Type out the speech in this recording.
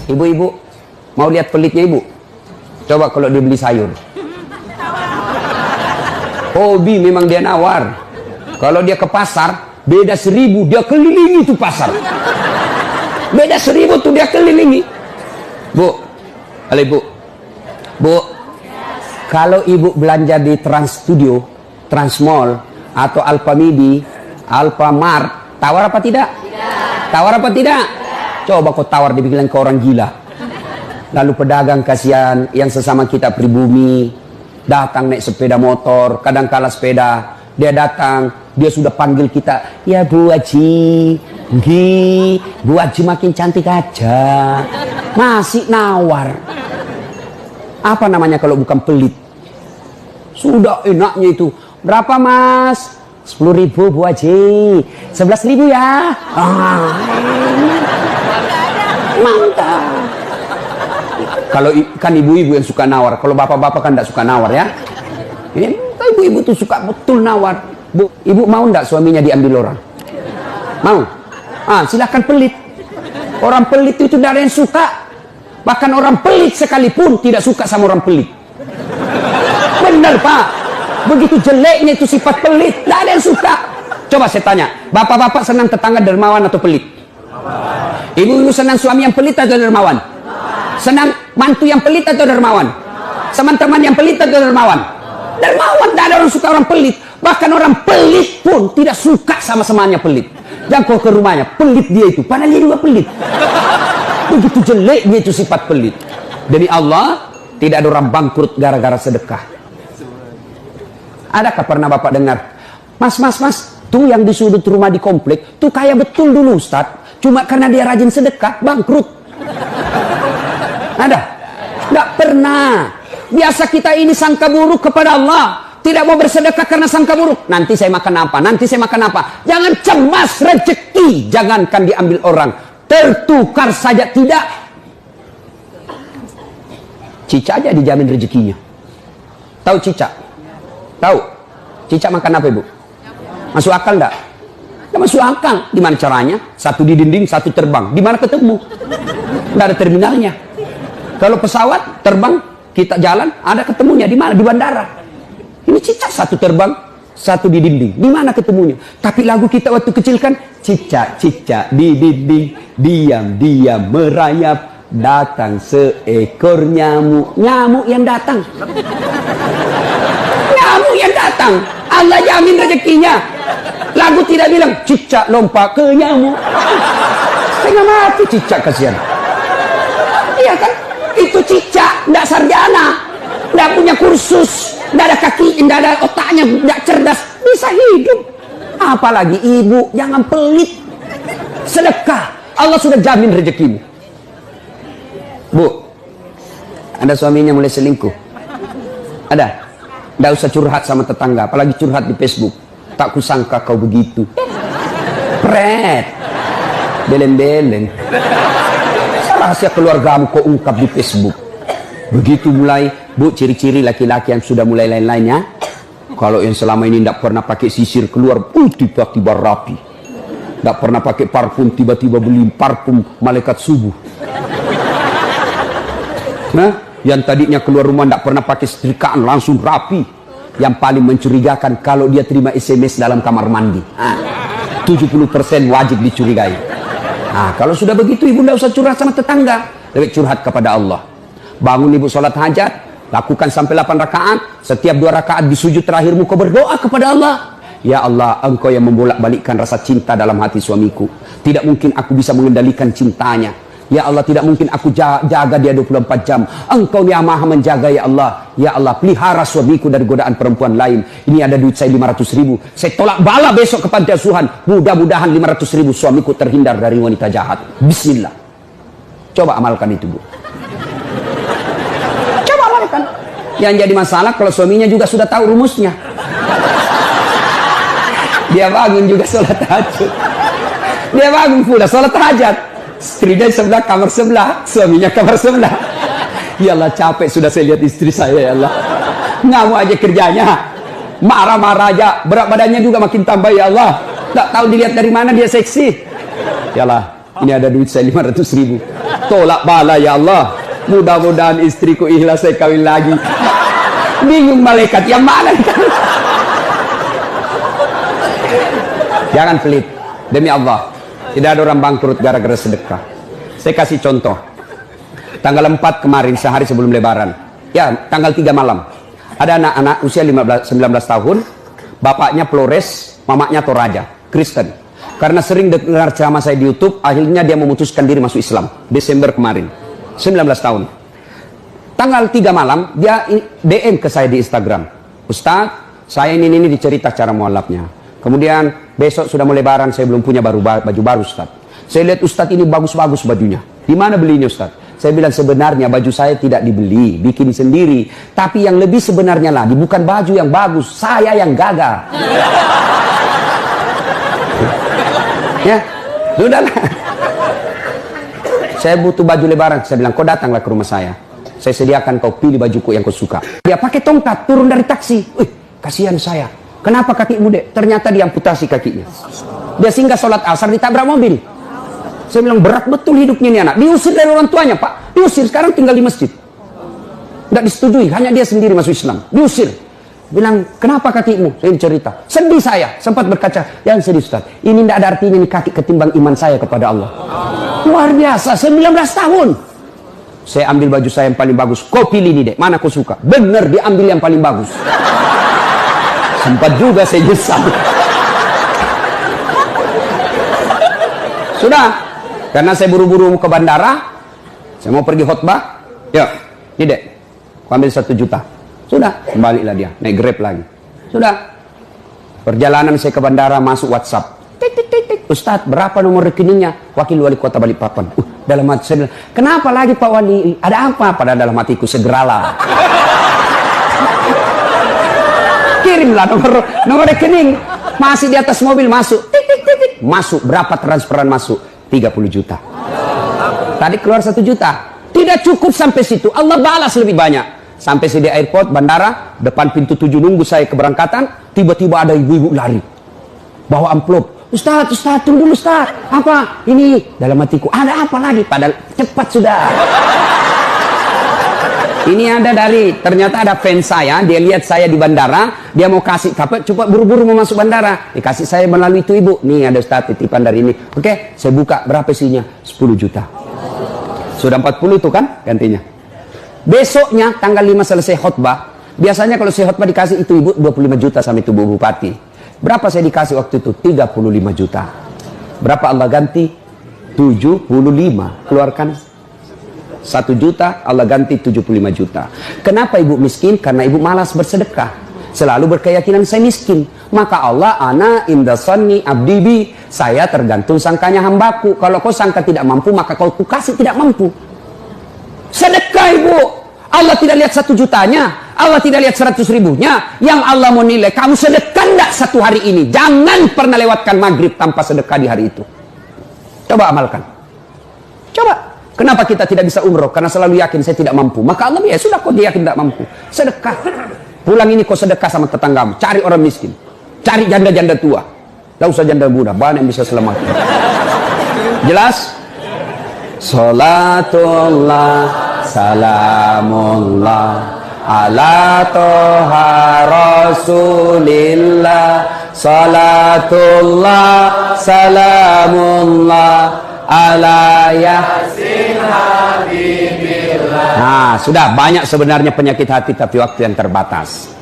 Ibu-ibu, mau lihat pelitnya ibu? Coba kalau dia beli sayur. Hobi memang dia nawar. Kalau dia ke pasar, beda 1000, dia kelilingi tuh pasar. Beda 1000 tuh dia kelilingi. Bu, halo ibu. Bu, kalau ibu belanja di Trans Studio, Trans Mall, atau Alfamidi, Alfamart, tawar apa tidak? Tidak. Tawar apa tidak? Tidak. Coba kau tawar, dibilang ke orang gila. Lalu pedagang kasihan yang sesama kita pribumi, datang naik sepeda motor, kadang kala sepeda, dia datang, dia sudah panggil kita, ya Bu Haji, Bu Haji makin cantik aja, masih nawar. Apa namanya kalau bukan pelit? Sudah enaknya itu. Berapa mas? 10.000 Bu Haji. 11.000 ya. Mantap. Kalau kan ibu-ibu yang suka nawar, kalau bapak-bapak kan tidak suka nawar ya. Ibu-ibu tuh suka betul nawar. Bu, ibu mau ndak suaminya diambil orang? Mau? Silakan pelit. Orang pelit itu tidak ada yang suka. Bahkan orang pelit sekalipun tidak suka sama orang pelit. Benar Pak. Begitu jeleknya itu sifat pelit, tidak ada yang suka. Coba saya tanya, bapak-bapak senang tetangga dermawan atau pelit? Ibu-ibu senang suami yang pelit atau dermawan? Senang mantu yang pelit atau dermawan? Teman-teman yang pelit atau dermawan? Dermawan, tidak ada orang suka orang pelit. Bahkan orang pelit pun tidak suka sama semuanya pelit. Jangkau ke rumahnya, pelit dia itu, padahal dia juga pelit. Begitu jeleknya itu sifat pelit. Demi Allah, tidak ada orang bangkrut gara-gara sedekah. Adakah pernah bapak dengar, mas, tuh yang di sudut rumah di komplek, tuh kaya betul dulu Ustaz, cuma karena dia rajin sedekah, bangkrut. Ada? Tidak pernah. Biasa kita ini sangka buruk kepada Allah. Tidak mau bersedekah karena sangka buruk. Nanti saya makan apa? Nanti saya makan apa? Jangan cemas rezeki. Jangankan diambil orang. Tertukar saja tidak. Cicak aja dijamin rezekinya. Tahu cicak? Tahu? Cicak makan apa ibu? Masuk akal enggak? Tidak masuk akal. Gimana caranya? Satu di dinding, satu terbang. Di mana ketemu? Tidak ada terminalnya. Kalau pesawat terbang, kita jalan, ada ketemunya di mana? Di bandara. Ini cicak satu terbang, satu di dinding. Di mana ketemunya? Tapi lagu kita waktu kecil kan, cicak-cicak di dinding, diam-diam merayap, datang seekor nyamuk. Nyamuk yang datang. Nyamuk yang datang. Allah jamin rezekinya. Lagu tidak bilang cicak lompat ke nyamuk. Tengah mati cicak, kasihan. Iya kan? Itu cicak, tidak sarjana, tidak punya kursus, tidak ada kaki, tidak ada otaknya, tidak cerdas, bisa hidup. Apalagi ibu, jangan pelit. Sedekah, Allah sudah jamin rezekimu. Bu, ada suaminya mulai selingkuh? Ada? Tidak usah curhat sama tetangga, apalagi curhat di Facebook. Tak kusangka kau begitu. Pret, beleng-beleng. Rahasia keluargamu kau ungkap di Facebook. Begitu mulai, bu, ciri-ciri laki-laki yang sudah mulai lain-lainnya. Kalau yang selama ini tidak pernah pakai sisir keluar, tiba-tiba rapi. Tidak pernah pakai parfum, tiba-tiba beli parfum malaikat subuh. Nah, yang tadinya keluar rumah tidak pernah pakai setrikaan, langsung rapi. Yang paling mencurigakan kalau dia terima SMS dalam kamar mandi. 70% wajib dicurigai. Nah, kalau sudah begitu ibu tidak usah curhat sama tetangga, lebih curhat kepada Allah. Bangun ibu sholat hajat, lakukan sampai 8 rakaat. Setiap 2 rakaat di sujud terakhirmu kau berdoa kepada Allah. Ya Allah, engkau yang membolak-balikkan rasa cinta dalam hati suamiku. Tidak mungkin aku bisa mengendalikan cintanya. Ya Allah, tidak mungkin aku jaga dia 24 jam. Engkau yang maha menjaga ya Allah. Ya Allah, pelihara suamiku dari godaan perempuan lain. Ini ada duit saya 500.000. Saya tolak bala besok ke panti asuhan. Mudah-mudahan 500.000 suamiku terhindar dari wanita jahat. Bismillah. Coba amalkan itu, Bu. Coba amalkan. Yang jadi masalah kalau suaminya juga sudah tahu rumusnya. Dia bangun juga sholat tahajud. Dia bangun pula sholat tahajud. Istrinya sebelah, kamar sebelah, suaminya kamar sebelah. Ya Allah, capek sudah saya lihat istri saya, ya Allah. Ngamuk aja kerjanya, marah-marah aja, berat badannya juga makin tambah, ya Allah. Tak tahu dilihat dari mana dia seksi. Ya Allah, ini ada duit saya 500.000. Tolak bala ya Allah. Mudah-mudahan istriku ikhlas saya kawin lagi. Bingung malaikat yang mana? Jangan pelit. Demi Allah, tidak ada orang bangkrut gara-gara sedekah. Saya kasih contoh. Tanggal 4 kemarin, sehari sebelum lebaran. Ya, tanggal 3 malam. Ada anak-anak usia 19 tahun. Bapaknya Flores, mamanya Toraja, Kristen. Karena sering dengar ceramah saya di YouTube, akhirnya dia memutuskan diri masuk Islam. Desember kemarin, 19 tahun. Tanggal 3 malam, dia DM ke saya di Instagram. Ustaz, saya ini dicerita cara mualafnya. Kemudian besok sudah mau lebaran, saya belum punya baju baru Ustaz. Saya lihat Ustaz ini bagus-bagus bajunya. Di mana belinya Ustaz? Saya bilang sebenarnya baju saya tidak dibeli, bikin sendiri. Tapi yang lebih sebenarnya lagi, bukan baju yang bagus, saya yang gagal. Ya, sudahlah. Saya butuh baju lebaran. Saya bilang, kau datanglah ke rumah saya. Saya sediakan, kau pilih bajuku yang kau suka. Dia pakai tongkat, turun dari taksi. Wih, kasihan saya. Kenapa kakimu, Dek? Ternyata diamputasi kakinya. Dia singgah sholat asar, ditabrak mobil. Saya bilang, berat betul hidupnya ini anak. Diusir dari orang tuanya, Pak. Diusir, sekarang tinggal di masjid. Tidak disetujui, hanya dia sendiri masuk Islam. Diusir. Bilang, kenapa kakimu? Saya cerita. Sedih saya, sempat berkaca. Yang sedih, Ustaz. Ini tidak ada artinya ini kaki ketimbang iman saya kepada Allah. Luar biasa, 19 tahun. Saya ambil baju saya yang paling bagus. Kau pilih ini, Dek. Mana kau suka? Benar, diambil yang paling bagus. Sempat juga saya nyesal. Sudah. Karena saya buru-buru ke bandara, saya mau pergi khutbah. Ya, ini Dek, aku ambil 1 juta. Sudah, kembalilah dia, naik Grab lagi. Sudah. Perjalanan saya ke bandara, masuk WhatsApp. Tik, tik, tik, tik. Ustadz, berapa nomor rekeningnya? Wakil Wali Kota Balikpapan. Dalam hati saya bilang, kenapa lagi Pak Wali? Ada apa? Pada dalam hatiku, segeralah. Kirimlah nomor rekening. Masih di atas mobil, masuk. Tik, tik, tik, tik. Masuk, berapa transferan masuk? 30 juta. Tadi keluar 1 juta. Tidak cukup sampai situ. Allah balas lebih banyak. Sampai saya di airport, bandara, depan pintu 7 nunggu saya keberangkatan. Tiba-tiba ada ibu-ibu lari. Bawa amplop. Ustaz, tunggu dulu Ustaz. Apa? Ini dalam hatiku. Ada apa lagi? Padahal cepat sudah. Ini ada ternyata ada fans saya, dia lihat saya di bandara, dia mau kasih, coba buru-buru mau masuk bandara, dikasih saya melalui itu ibu, nih ada Ustaz titipan dari ini. Oke, saya buka, berapa isinya? 10 juta. Sudah 40 itu kan gantinya. Besoknya tanggal 5 selesai khutbah, biasanya kalau saya khutbah dikasih itu ibu 25 juta sama itu Bu Bupati. Berapa saya dikasih waktu itu? 35 juta. Berapa Allah ganti? 75. Keluarkan 1 juta, Allah ganti 75 juta. Kenapa ibu miskin? Karena ibu malas bersedekah. Selalu berkeyakinan saya miskin. Maka Allah, ana imdasanni abdibi. Saya tergantung sangkanya hambaku. Kalau kau sangka tidak mampu, maka kau kasih tidak mampu. Sedekah ibu. Allah tidak lihat 1 jutanya. Allah tidak lihat 100 ribunya. Yang Allah mau nilai, kamu sedekah enggak 1 hari ini. Jangan pernah lewatkan maghrib tanpa sedekah di hari itu. Coba amalkan. Coba. Kenapa kita tidak bisa umroh? Karena selalu yakin saya tidak mampu. Maka Allah, ya sudah kau yakin tidak mampu. Sedekah. Pulang ini kau sedekah sama tetanggamu. Cari orang miskin. Cari janda-janda tua. Tidak usah janda muda. Banyak yang bisa selamat. Jelas? Salatullah, salamullah, ala toha rasulillah. Salatullah, salamullah, ala yasin habibillah. Nah, sudah banyak sebenarnya penyakit hati, tapi waktu yang terbatas.